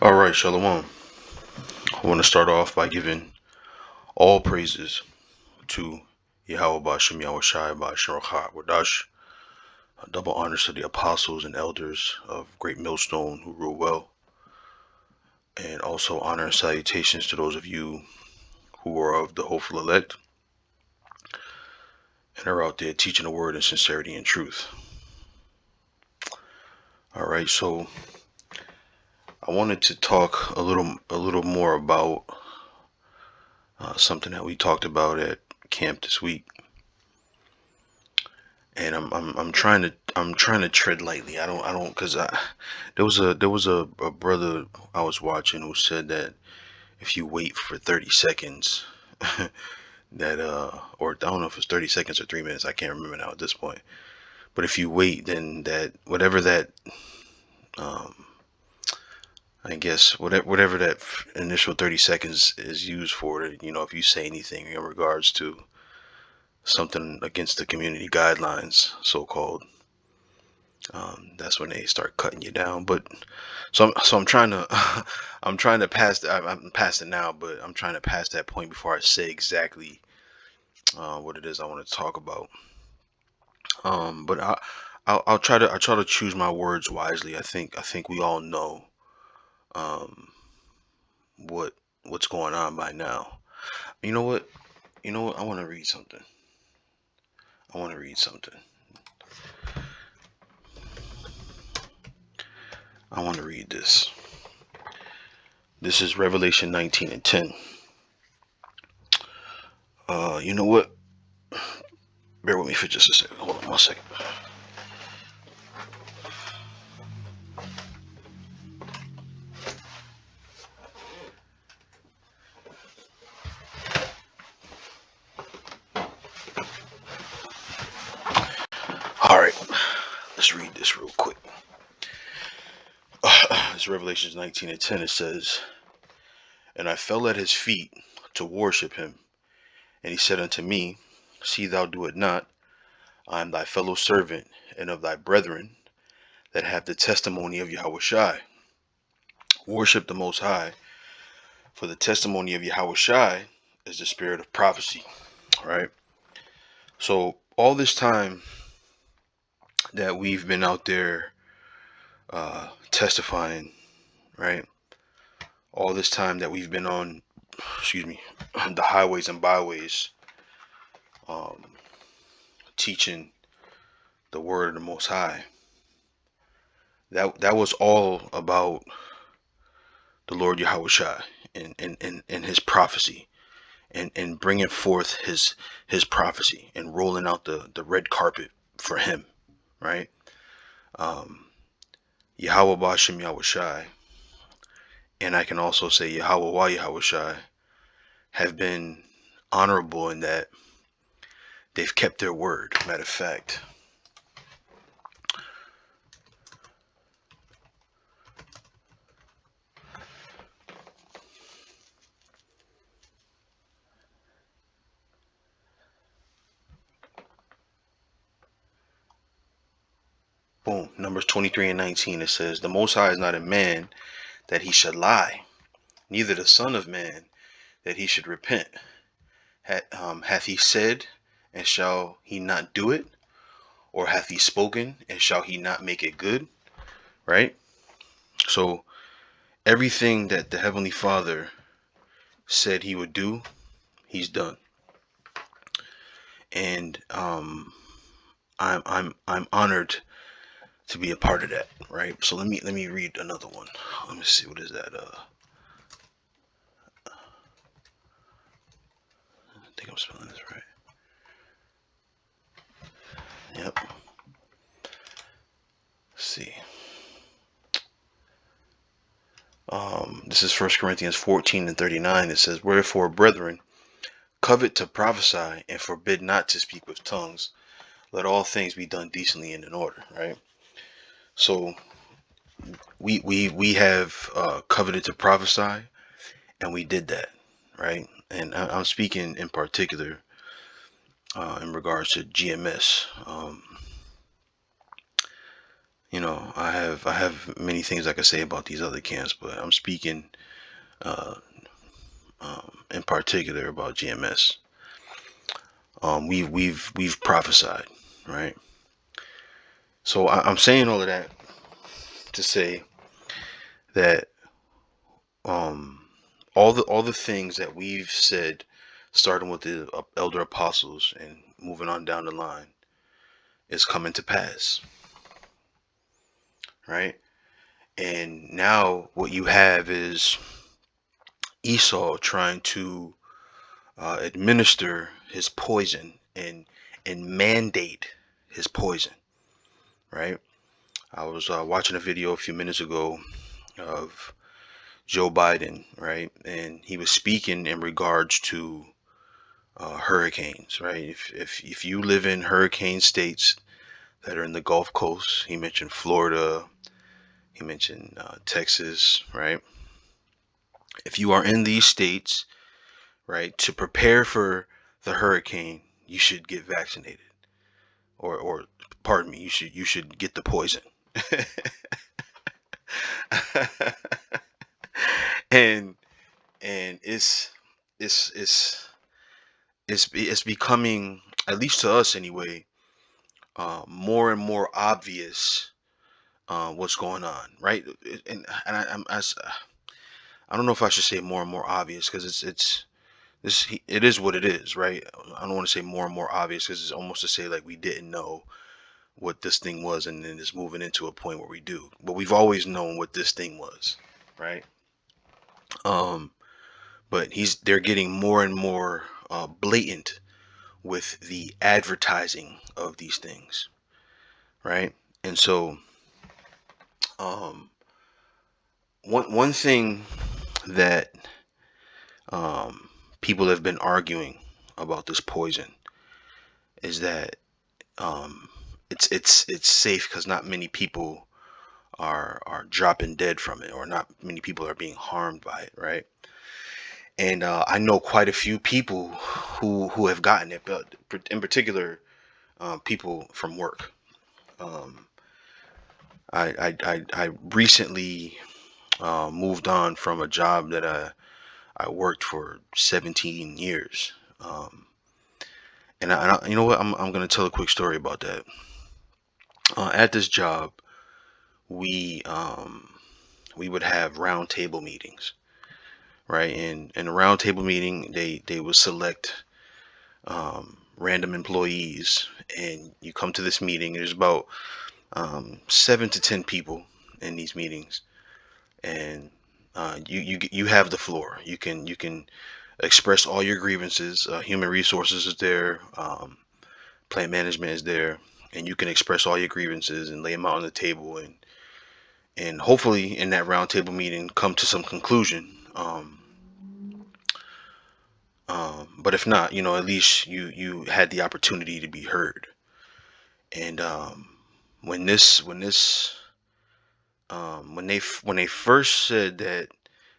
All right, Shalom. I want to start off by giving all praises to Yahweh Bashem Yahweh Shai Bashem Rachah Wadash. Double honors to the apostles and elders of Great Millstone who rule well, and also honor and salutations to those of you who are of the hopeful elect and are out there teaching the word in sincerity and truth. All right, so I wanted to talk a little more about something that we talked about at camp this week. And I'm trying to tread lightly. I don't because I there was a brother I was watching who said that if you wait for 30 seconds that or I don't know if it's 30 seconds or 3 minutes, I can't remember now at this point. But if you wait, then that whatever that um I guess whatever that initial 30 seconds is used for, if you say anything in regards to something against the community guidelines, so called, that's when they start cutting you down. But so I'm trying to I'm trying to pass. I'm past it now, but I'm trying to pass that point before I say exactly what it is I want to talk about. But I'll try to choose my words wisely. I think we all know um, what what's going on by now. You know what? You know what? I want to read something. I want to read something. I want to read this. This is Revelation 19 and 10. You know what? Bear with me for just a second. Hold on 1 second. All right, let's read this real quick. It's Revelations 19 and 10. It says, "And I fell at his feet to worship him. And he said unto me, See thou do it not. I am thy fellow servant and of thy brethren that have the testimony of Yahweh Shai. Worship the Most High, for the testimony of Yahweh Shai is the spirit of prophecy." Right? So all this time that we've been out there testifying, right? All this time that we've been on, the highways and byways, um, teaching the word of the Most High. That was all about the Lord Yahweh Shai and his prophecy, and bringing forth his prophecy and rolling out the red carpet for him, right? Um, Yahweh Bashem Yahweh Shai, and I can also say Yahweh Wa Yahweh Shai, have been honorable in that they've kept their word. Matter of fact, boom, Numbers 23 and 19, it says, "The Most High is not a man that he should lie, neither the Son of Man that he should repent. Hath he said, and shall he not do it? Or hath he spoken, and shall he not make it good?" Right? So everything that the Heavenly Father said he would do, he's done. And I'm honored to be a part of that, right? So let me read another one. Let me see, what is that? I think I'm spelling this right. Yep. Let's see. This is 1 Corinthians 14 and 39. It says, "Wherefore, brethren, covet to prophesy, and forbid not to speak with tongues. Let all things be done decently and in order." Right? So we have coveted to prophesy, and we did that, right? And I'm speaking in particular in regards to GMS. I have many things I could say about these other camps, but I'm speaking uh, in particular about GMS. We've prophesied, right? So I'm saying all of that to say that um, all the things that we've said, starting with the elder apostles and moving on down the line, is coming to pass, right? And now what you have is Esau trying to administer his poison and mandate his poison, right? I was watching a video a few minutes ago of Joe Biden, right? And he was speaking in regards to hurricanes, right? If you live in hurricane states that are in the Gulf Coast, he mentioned Florida, he mentioned Texas, right? If you are in these states, right, to prepare for the hurricane, you should get vaccinated, or pardon me, you should get the poison. and and it's it's it's becoming, at least to us anyway, more and more obvious what's going on, right? And I don't know if I should say more and more obvious, because it is what it is, right? I don't want to say more and more obvious, because it's almost to say like we didn't know what this thing was, and then it's moving into a point where we do. But we've always known what this thing was, right? Um, but they're getting more and more blatant with the advertising of these things, right? And so, um, one thing that people have been arguing about this poison is that um, it's safe because not many people are dropping dead from it, or not many people are being harmed by it, right? And I know quite a few people who have gotten it, but in particular, people from work. Um, I recently moved on from a job that I worked for 17 years. Um, you know what? I'm gonna tell a quick story about that. At this job, we we would have round table meetings, right? And in a round table meeting, they would select random employees, and you come to this meeting. There's about 7 to 10 people in these meetings, and you have the floor. You can express all your grievances. Human resources is there, plant management is there, and you can express all your grievances and lay them out on the table, and hopefully in that roundtable meeting come to some conclusion. But if not, at least you had the opportunity to be heard. And when they first said that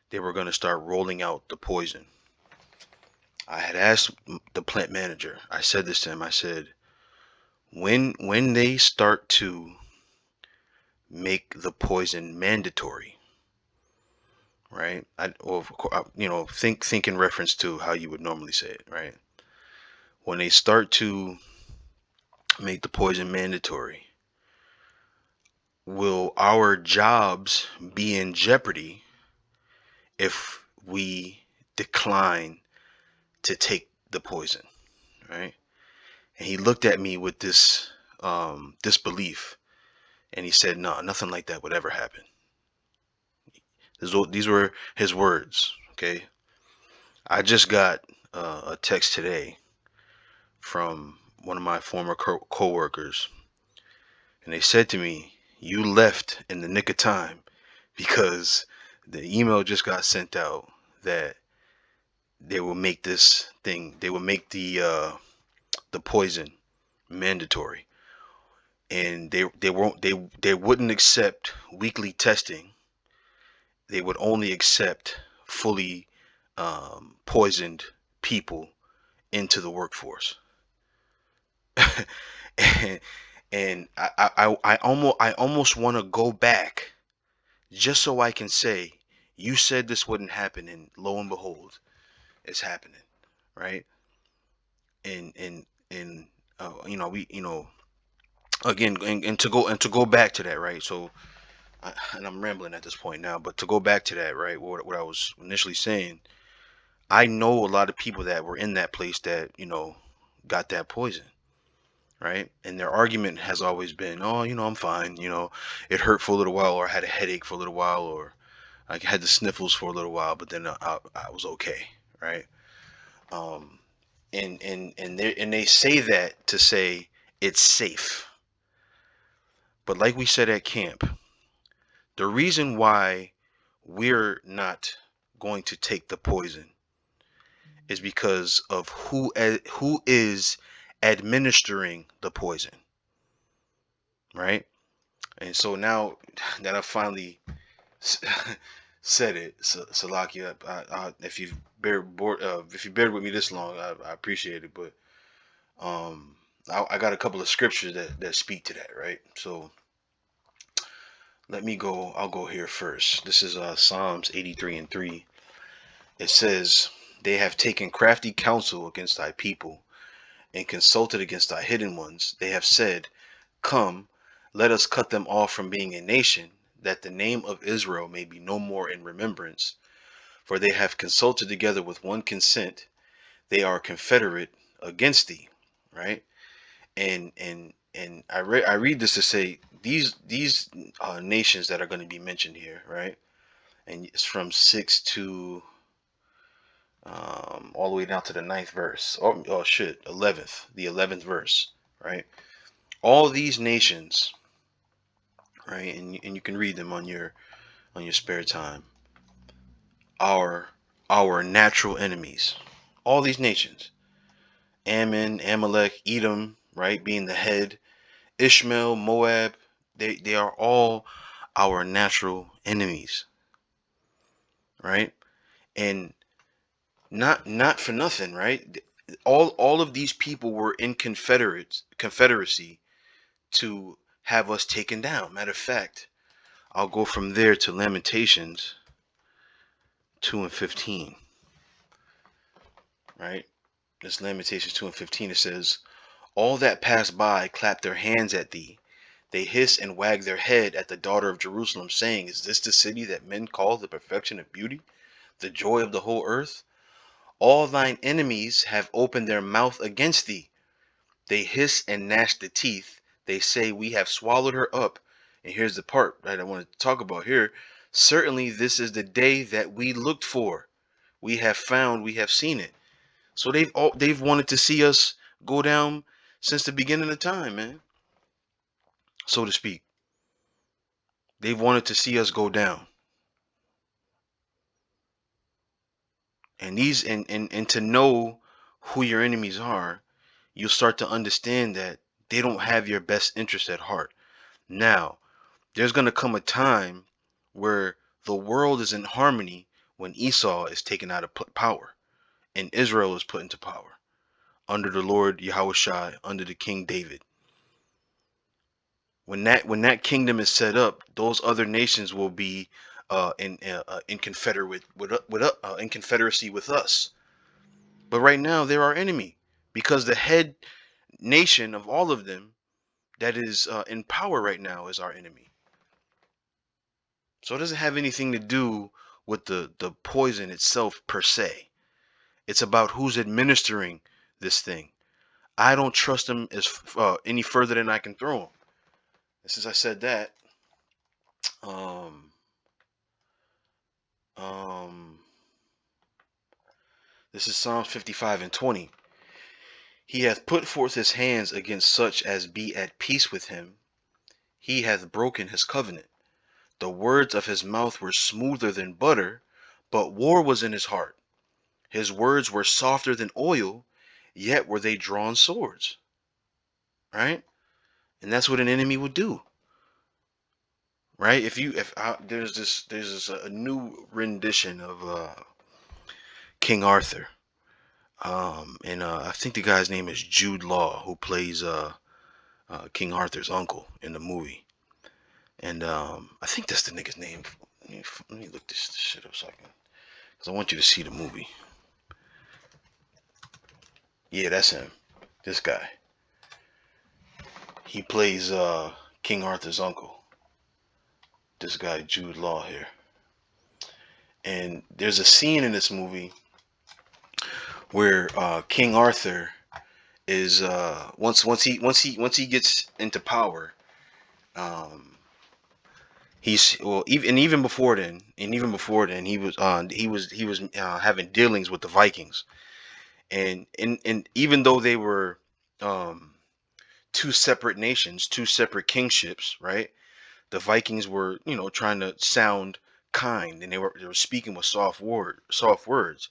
they were going to start rolling out the poison, I had asked the plant manager. I said this to him. I said, when they start to make the poison mandatory, right? Well, of course, think in reference to how you would normally say it, right? When they start to make the poison mandatory, will our jobs be in jeopardy if we decline to take the poison, right? And he looked at me with this disbelief, and he said, "No, nothing like that would ever happen." These were his words. Okay, I just got a text today from one of my former co-workers, and they said to me, "You left in the nick of time because the email just got sent out that they will make this thing, they will make the poison mandatory, and they wouldn't accept weekly testing. They would only accept fully poisoned people into the workforce." and, And I almost want to go back just so I can say, you said this wouldn't happen, and lo and behold, it's happening, right? And we again, and to go back to that, right? So, and I'm rambling at this point now, but to go back to that, right? What I was initially saying, I know a lot of people that were in that place that got that poison, right? And their argument has always been, oh, I'm fine, it hurt for a little while, or I had a headache for a little while, or I had the sniffles for a little while, but then I was okay, right? Um, and they say that to say it's safe, but like we said at camp, the reason why we're not going to take the poison is because of who is administering the poison, right? And so now that I finally said it, Salakia, if you bear with me this long, I appreciate it. But I got a couple of scriptures that speak to that, right? So let me go. I'll go here first. This is Psalms 83:3. It says, "They have taken crafty counsel against thy people, and consulted against thy hidden ones. They have said, Come, let us cut them off from being a nation, that the name of Israel may be no more in remembrance. For they have consulted together with one consent. They are confederate against thee." Right? And I read this to say these nations that are going to be mentioned here, right? And it's from 6 to all the way down to the ninth verse. Oh shit, 11th, the 11th verse, right? All these nations, right, and you can read them on your spare time, are our natural enemies. All these nations, Ammon, Amalek, Edom, right, being the head, Ishmael, Moab, they are all our natural enemies, right? And not for nothing, right? All of these people were in confederacy to have us taken down. Matter of fact, I'll go from there to Lamentations 2:15, right? This Lamentations 2:15, it says, "All that pass by clap their hands at thee. They hiss and wag their head at the daughter of Jerusalem, saying, Is this the city that men call the perfection of beauty, the joy of the whole earth? All thine enemies have opened their mouth against thee. They hiss and gnash the teeth. They say, We have swallowed her up." And here's the part that I want to talk about here. "Certainly this is the day that we looked for. We have found, we have seen it." So they've wanted to see us go down since the beginning of time, man, so to speak. They've wanted to see us go down. And to know who your enemies are, you'll start to understand that they don't have your best interest at heart. Now, there's going to come a time where the world is in harmony when Esau is taken out of power and Israel is put into power under the Lord Yahushua, under the King David. When that kingdom is set up, those other nations will be in in confederacy with us. But right now they're our enemy, because the head nation of all of them that is in power right now is our enemy. So it doesn't have anything to do with the poison itself per se. It's about who's administering this thing. I don't trust them any further than I can throw them. And since I said that, um, um, this is Psalms 55:20. "He hath put forth his hands against such as be at peace with him. He hath broken his covenant. The words of his mouth were smoother than butter, but war was in his heart. His words were softer than oil, yet were they drawn swords." Right? And that's what an enemy would do. Right? There's this a new rendition of King Arthur. And I think the guy's name is Jude Law, who plays King Arthur's uncle in the movie, and I think that's the nigga's name. Let me look this shit up so I can, because I want you to see the movie. Yeah, that's him. This guy. He plays King Arthur's uncle. This guy Jude Law here. And there's a scene in this movie where King Arthur is once he gets into power, um, he's well even before then, he was having dealings with the Vikings, and even though they were um, two separate nations, two separate kingships, right? The Vikings were, trying to sound kind, and they were speaking with soft words.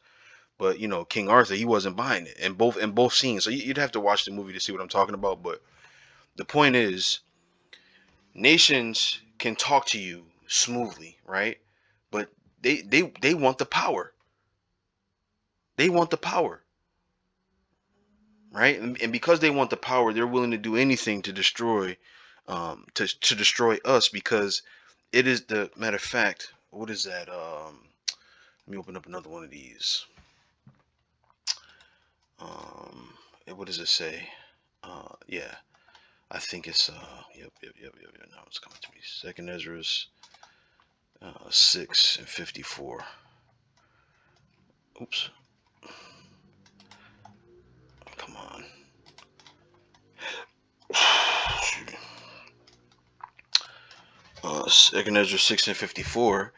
But King Arthur, he wasn't buying it in both scenes. So you'd have to watch the movie to see what I'm talking about. But the point is, nations can talk to you smoothly, right? But they want the power. They want the power, right? And because they want the power, they're willing to do anything to destroy, to destroy us, because it is the matter of fact. What is that? Let me open up another one of these. Um, what does it say? Yeah, I think it's yep. Now it's coming to me. Second Ezra's 6:54. Oops, come on. Second Ezra 6:54.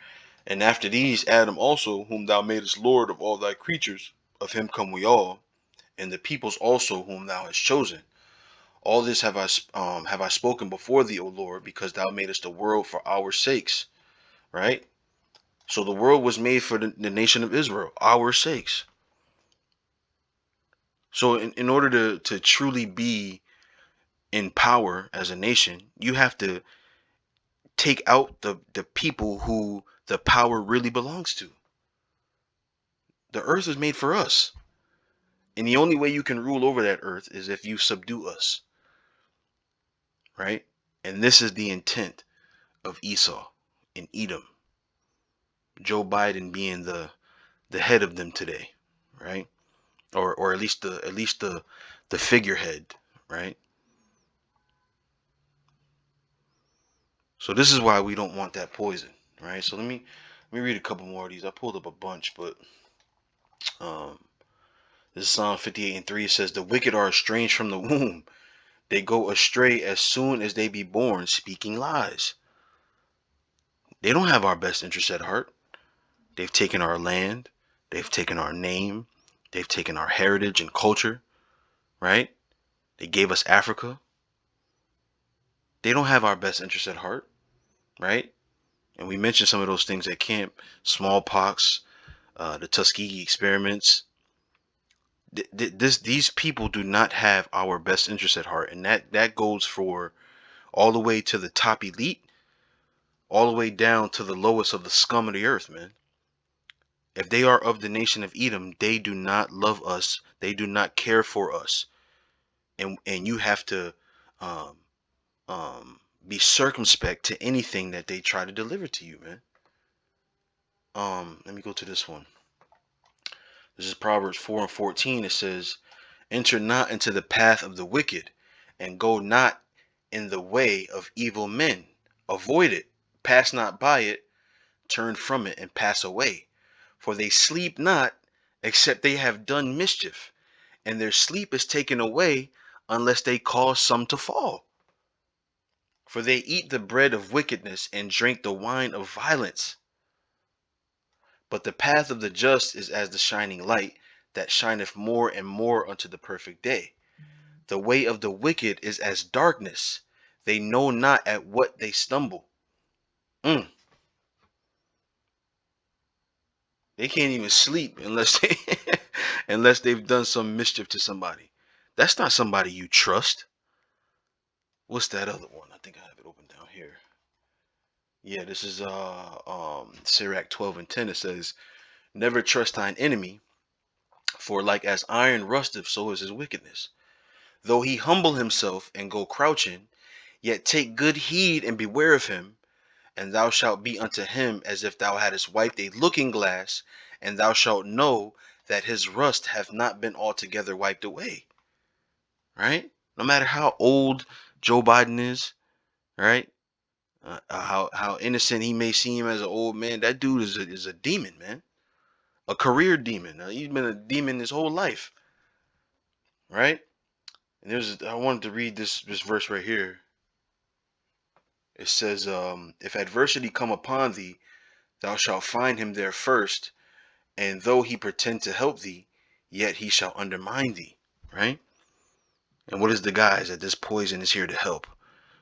And after these, Adam also, whom thou madest Lord of all thy creatures, of him come we all, and the peoples also whom thou hast chosen. All this have I spoken before thee, O Lord, because thou madest the world for our sakes. Right? So the world was made for the nation of Israel, our sakes. So in order to truly be in power as a nation, you have to take out the people who the power really belongs to. The earth is made for us. And the only way you can rule over that earth is if you subdue us. Right? And this is the intent of Esau and Edom. Joe Biden being the head of them today, right? Or at least the figurehead, right? So this is why we don't want that poison, right? So let me read a couple more of these. I pulled up a bunch, but um, this is Psalm 58:3. It says, "The wicked are estranged from the womb; they go astray as soon as they be born, speaking lies." They don't have our best interest at heart. They've taken our land, they've taken our name, they've taken our heritage and culture, right? They gave us Africa. They don't have our best interest at heart, right? And we mentioned some of those things at camp: smallpox, the Tuskegee experiments. These people do not have our best interest at heart, and that goes for all the way to the top elite, all the way down to the lowest of the scum of the earth, man. If they are of the nation of Edom, they do not love us. They do not care for us, and you have to um, be circumspect to anything that they try to deliver to you, man. Let me go to this one. This is Proverbs 4:14. It says, "Enter not into the path of the wicked, and go not in the way of evil men. Avoid it, pass not by it, turn from it, and pass away. For they sleep not, except they have done mischief, and their sleep is taken away, unless they cause some to fall. For they eat the bread of wickedness, and drink the wine of violence. But the path of the just is as the shining light, that shineth more and more unto the perfect day. The way of the wicked is as darkness; they know not at what they stumble." Mm, they can't even sleep unless they unless they've done some mischief to somebody. That's not somebody you trust. What's that other one? I think I have it open down here. Yeah, this is Sirach 12:10. It says, "Never trust thine enemy, for like as iron rusteth, so is his wickedness." Though he humble himself and go crouching, yet take good heed and beware of him, and thou shalt be unto him as if thou hadst wiped a looking glass, and thou shalt know that his rust hath not been altogether wiped away. Right? No matter how old Joe Biden is, right? How innocent he may seem as an old man, that dude is a demon, man. A career demon. He's been a demon his whole life, right? And I wanted to read this verse right here. It says, if adversity come upon thee, thou shalt find him there first, and though he pretend to help thee, yet he shall undermine thee, right? And what is the guise that this poison is here to help?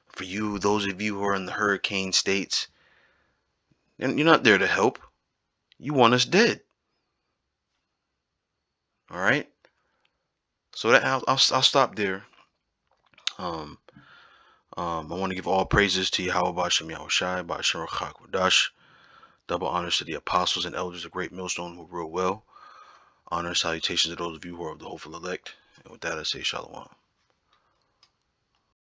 For you, those of you who are in the hurricane states, you're not there to help. You want us dead. All right. So that I'll stop there. Um, I want to give all praises to Yahweh Bashem Yahushai, Bashem Rachak Wadash. Double honors to the apostles and elders of Great Millstone who rule well. Honor and salutations to those of you who are of the hopeful elect. And with that, I say Shalom.